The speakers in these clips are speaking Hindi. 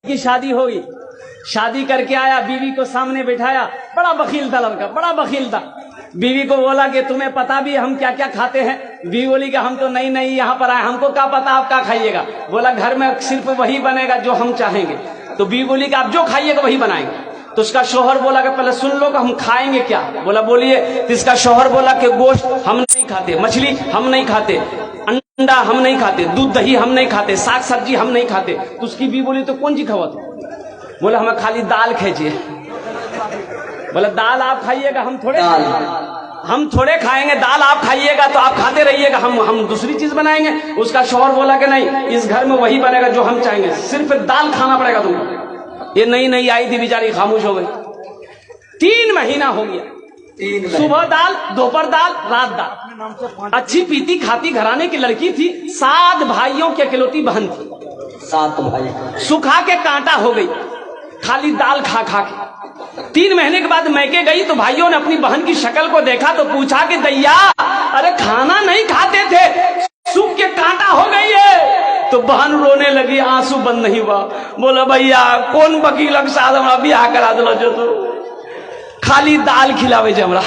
की शादी हो गई, शादी करके आया, बीवी को सामने बिठाया, बड़ा बखील था लड़का, बड़ा बखील था। बीवी को बोला कि तुम्हें पता भी हम क्या क्या खाते हैं? बीवी बोली कि हम तो नहीं नहीं यहाँ पर आए, हमको क्या पता आप क्या खाइएगा। बोला घर में सिर्फ वही बनेगा जो हम चाहेंगे। तो बीवी बोली कि आप जो खाइएगा वही बनाएंगे। तो उसका शौहर बोला कि पहले सुन लो कि हम खाएंगे क्या। बोला बोलिए। तो इसका शौहर बोला कि गोश्त हम नहीं खाते, मछली हम नहीं खाते, अंडा हम नहीं खाते, दूध दही हम नहीं खाते, साग सब्जी हम नहीं खाते। तो उसकी बीवी बोली तो कौन सी खावा तू? बोला हमें खाली दाल खींचिए। बोला दाल आप खाइएगा, हम थोड़े खाएंगे, दाल आप खाइएगा तो आप खाते रहिएगा, हम दूसरी चीज बनाएंगे। उसका शौहर बोला कि नहीं, इस घर में वही बनेगा जो हम चाहेंगे, सिर्फ दाल खाना पड़ेगा तुमको। ये नई आई थी बेचारी, खामोश हो गई। 3 महीना हो गया, सुबह दाल, दोपहर दाल, रात दाल। अच्छी पीती खाती घराने की लड़की थी, 7 भाइयों की अकेलौती बहन थी। 7 भाई सुखा के कांटा हो गई, खाली दाल खा खा के। 3 महीने के बाद मैके गई तो भाइयों ने अपनी बहन की शक्ल को देखा तो पूछा कि दैया, अरे खाना नहीं खाते थे, सूख के कांटा हो गई है। तो बहन रोने लगी, आंसू बंद नहीं हुआ। बोला भैया कौन वकील के साथ हमरा बियाह करा दिलो जो तू खाली दाल खिलावे जे हमरा।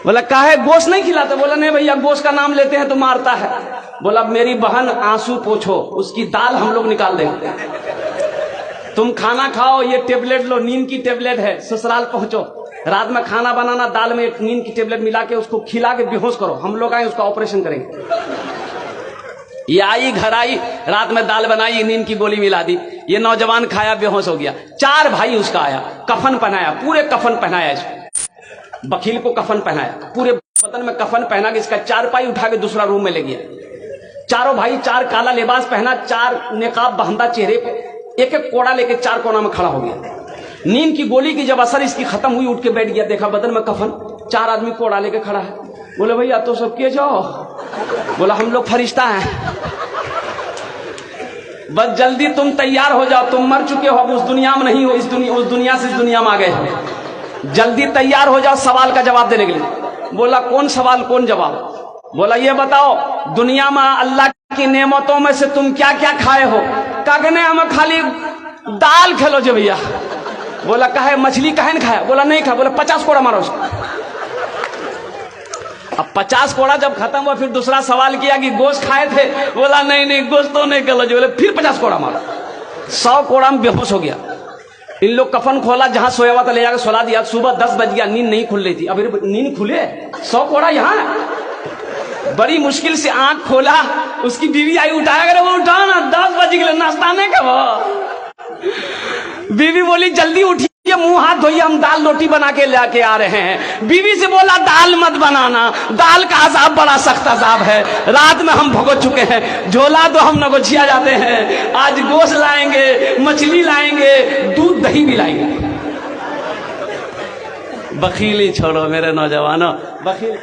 बोला काहे गोश्त नहीं खिलाते? बोला नहीं भैया, गोश्त का नाम लेते हैं तो मारता है। बोला मेरी बहन आंसू पोछो, उसकी दाल हम लोग निकाल देंगे, तुम खाना खाओ, ये टेबलेट लो, नींद की टेबलेट है, ससुराल पहुंचो, रात में खाना बनाना, दाल में एक नींद की टेबलेट मिला के उसको खिला के बेहोश करो, हम लोग आए उसका ऑपरेशन करेंगे। ये आई, घर आई, रात में दाल बनाई, नींद की गोली मिला दी, ये नौजवान खाया, बेहोश हो गया। 4 भाई उसका आया, कफन पहनाया, पूरे कफन पहनाया इसको, वकील को कफन पहनाया, पूरे बदन में कफन पहना के इसका 4 पाई उठा के दूसरा रूम में ले गया। चारों भाई 4 काला लिबास पहना, 4 नेकाब बांधा चेहरे पे, एक एक कोड़ा लेके 4 कोना में खड़ा हो गया। नींद की गोली की जब असर इसकी खत्म हुई, उठ के बैठ गया, देखा बदन में कफन, 4 आदमी कोड़ा लेके खड़ा है। बोले भैया तो सब किए जाओ। बोला हम लोग फरिश्ता हैं, बस जल्दी तुम तैयार हो जाओ, तुम मर चुके हो, अब उस दुनिया में नहीं हो, उस दुनिया से इस दुनिया में आ गए हो, जल्दी तैयार हो जाओ सवाल का जवाब देने के लिए। बोला कौन सवाल कौन जवाब? बोला ये बताओ दुनिया में अल्लाह की नेमतों में से तुम क्या क्या खाए हो? कहने हमें खाली दाल खेलो जे भैया। बोला कहे मछली कहे न खाया? बोला नहीं खाया। बोला 50 कोड़ा मारो उसको। अब 50 कोड़ा जब खत्म हुआ फिर दूसरा सवाल किया कि गोश्त खाए थे? बोला नहीं नहीं गोश्त तो नहीं खेलो जी। बोले फिर 50 कोड़ा मारो। 100 कोड़ा में बेहोश हो गया। इन लोग कफन खोला, जहां सोया हुआ था ले जाकर सुला दिया। सुबह 10 बज गया, नींद नहीं खुल रही थी। अभी नींद खुले, 100 कोड़ा यहाँ। बड़ी मुश्किल से आंख खोला, उसकी बीवी आई, उठाया करे, वो उठा ना, 10 बज गए, नाश्ता नहीं कब। बीवी बोली जल्दी उठिए, मुंह हाथ धोइए, हम दाल रोटी बना के लेके आ रहे हैं। बीवी से बोला दाल मत बनाना, दाल का अजाब बड़ा सख्त अजाब है, रात में हम भुगत चुके हैं, झोला तो हम नगोचिया जाते हैं, आज गोश्त लाएंगे, मछली लाएंगे, दूध दही भी लाएंगे। बखीली छोड़ो मेरे नौजवानों, बखील